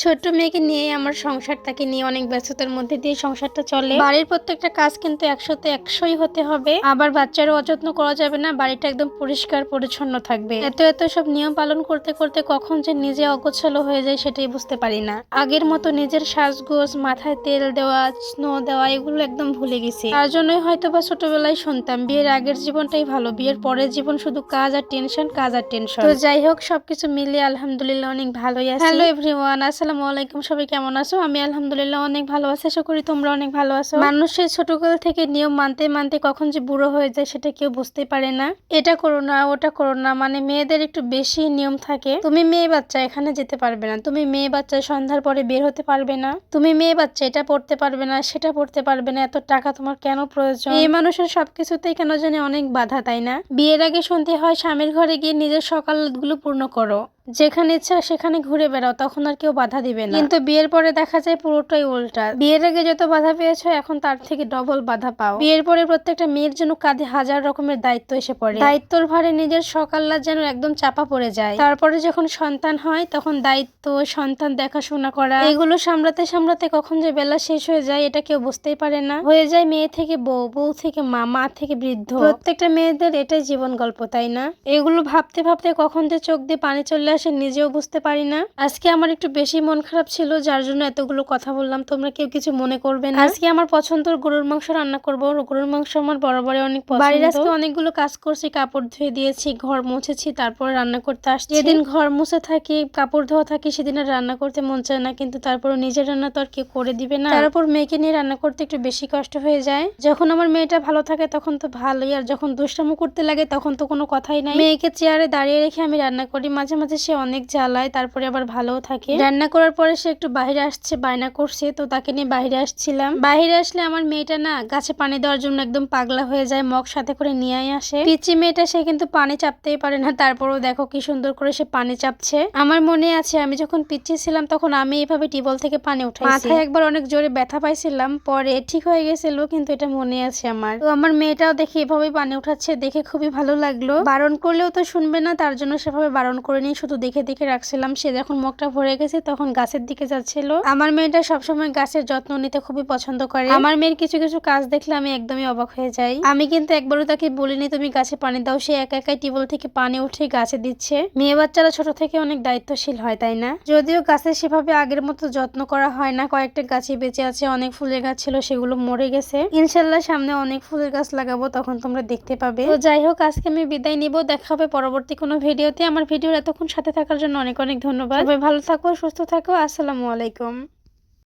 ছোট্ট মেয়েকে নিয়ে আমার সংসারটাকে নিয়ে অনেক ব্যস্ততার মধ্যে দিয়ে সংসারটা চলে। বাড়ির প্রত্যেকটা কাজ কিন্তু 100তে 100ই হতে হবে। আবার বাচ্চারও অযত্ন করা যাবে না, বাড়িটা একদম পরিষ্কার পরিচ্ছন্ন থাকবে। এত সব নিয়ম পালন করতে করতে কখন যে নিজে অগোছালো হয়ে যায় সেটাই বুঝতে পারি না। আগের মতো নিজের সাজগোজ, মাথায় তেল দেওয়া, স্নো দেওয়া এগুলো একদম ভুলে গেছি। তার জন্যই হয়তো বা ছোটবেলায় শুনতাম বিয়ের আগের জীবনটাই ভালো, বিয়ের পরের জীবন শুধু কাজ আর টেনশন, কাজ আর টেনশন। তো যাই হোক, সবকিছু মিলিয়ে আলহামদুলিল্লাহ অনেক ভালোই আছি। হ্যালো এভরিওয়ান, আসসালামু আলাইকুম। সবাই কেমন আছো? আমি আলহামদুলিল্লাহ অনেক ভালো আছি, আশা করি তোমরা অনেক ভালো আছো। মানুষের ছোটকাল থেকে নিয়ম মানতে মানতে কখন যে বুড়ো হয়ে যায় সেটা কেউ বুঝতে পারে না। এটা করো না, ওটা করো না, মানে মেয়েদের একটু বেশি নিয়ম থাকে। তুমি মেয়ে বাচ্চা, এখানে যেতে পারবে না। তুমি মেয়ে বাচ্চা, সন্ধ্যার পরে বের হতে পারবে না। তুমি মেয়ে বাচ্চা, এটা পড়তে পারবে না, সেটা পড়তে পারবে না। এত টাকা তোমার কেন প্রয়োজন? এই মানুষের সবকিছুতেই কেন জানি অনেক বাধা, তাই না? বিয়ের আগে শুনতে হয় স্বামীর ঘরে গিয়ে নিজের সকালগুলো পূর্ণ করো, যেখানে ইচ্ছা সেখানে ঘুরে বেড়াও, তখন আর কেউ বাধা দিবে না। কিন্তু বিয়ের পরে দেখা যায় পুরোটাই উল্টা। বিয়ের আগে যত বাধা পেয়েছো এখন তার থেকে ডবল বাধা পাও। বিয়ের পরে প্রত্যেকটা মেয়ের জন্য কাঁধে হাজার রকমের দায়িত্ব এসে পড়ে। দায়িত্বর ভারে নিজের সকাল্লা যেন একদম চাপা পড়ে যায়। তারপরে যখন সন্তান হয় তখন দায়িত্ব, সন্তান দেখাশোনা করা, এগুলো সামলাতে সামলাতে কখন যে বেলা শেষ হয়ে যায় এটা কেউ বুঝতেই পারে না। হয়ে যায় মেয়ে থেকে বউ, বউ থেকে মা, মা থেকে বৃদ্ধ। প্রত্যেকটা মেয়েদের এটাই জীবন গল্প, তাই না? এগুলো ভাবতে ভাবতে কখন যে চোখ দিয়ে পানি চলে আসে নিজেও বুঝতে পারি না। আজকে আমার একটু বেশি মন খারাপ ছিল, যার জন্য এতগুলো কথা বললাম। তোমরা কেউ কিছু মনে করবে না। আজকে আমার পছন্দের গরুর মাংস রান্না করবো। গরুর মাংস আমার বরাবরই অনেক পছন্দ। বাড়ির আজকে অনেকগুলো কাজ করছি, কাপড় ধুয়ে দিয়েছি, ঘর মুছেছি, তারপর রান্না করতে আসছি। যেদিন ঘর মুছে থাকি, কাপড় ধোয়া থাকি, সেদিন আর রান্না করতে মন চায় না। কিন্তু তারপর নিজের রান্না তো আর কেউ করে দিবে না। তারপর মেয়েকে নিয়ে রান্না করতে একটু বেশি কষ্ট হয়ে যায়। যখন আমার মেয়েটা ভালো থাকে তখন তো ভালোই, আর যখন দুষ্টামো করতে লাগে তখন তো কোনো কথাই নাই। মেয়েকে চেয়ারে দাঁড়িয়ে রেখে আমি রান্না করি। মাঝে মাঝে সে অনেক জ্বালায়, তারপরে আবার ভালোও থাকে। রান্না করার পরে সে একটু বাইরে আসছে, বায়না করছে, তো তাকে নিয়ে বাইরে আসছিলাম। বাইরে আসলে আমার মেয়েটা না গাছে পানি দেওয়ার জন্য একদম পাগলা হয়ে যায়, মগ সাথে করে নিয়ে আসে। পিচি মেয়েটা, সে কিন্তু পানি চাপতেই পারে না, তারপরেও দেখো কি সুন্দর করে সে পানি চাপছে। আমার মনে আছে আমি যখন পিচি ছিলাম তখন আমি এইভাবে টিউবওয়েল থেকে পানি উঠাইছি। মাথায় একবার অনেক জোরে ব্যথা পাইছিলাম, পরে ঠিক হয়ে গেছিল, কিন্তু এটা মনে আছে আমার। তো আমার মেয়েটাও দেখি এভাবেই পানি উঠাচ্ছে, দেখে খুবই ভালো লাগলো। বারণ করলেও তো শুনবে না, তার জন্য সেভাবে বারণ করে নিয়ে শুধু দেখে দেখে রাখছিলাম। সে যখন মুখটা ভরে গেছে তখন গাছের দিকে যাচ্ছিল। আমার মেয়েটা সবসময় গাছের যত্ন নিতে খুবই পছন্দ করে। আমার মেয়ের কিছু কিছু কাজ দেখলে আমি একদমই অবাক হয়ে যাই। আমি কিন্তু একবারও তাকে বলিনি তুমি গাছে পানি দাও, সে একা একাই টিউবওয়েল থেকে পানি উঠে গাছে দিচ্ছে। মেয়ে বাচ্চারা ছোট থেকে অনেক দায়িত্বশীল হয়, তাই না? যদিও গাছে সেভাবে আগের মতো যত্ন করা হয় না, কয়েকটা গাছই বেঁচে আছে। অনেক ফুলের গাছ ছিল, সেগুলো মরে গেছে। ইনশাল্লাহ সামনে অনেক ফুলের গাছ লাগাবো, তখন তোমরা দেখতে পাবে। তো যাই হোক, আজকে আমি বিদায় নিব। দেখা হবে পরবর্তী কোনো ভিডিওতে। আমার ভিডিওর এতক্ষণ সাথে থাকার জন্য অনেক অনেক ধন্যবাদ। সবাই ভালো থাকো, সুস্থ থাকো। আসসালামু আলাইকুম।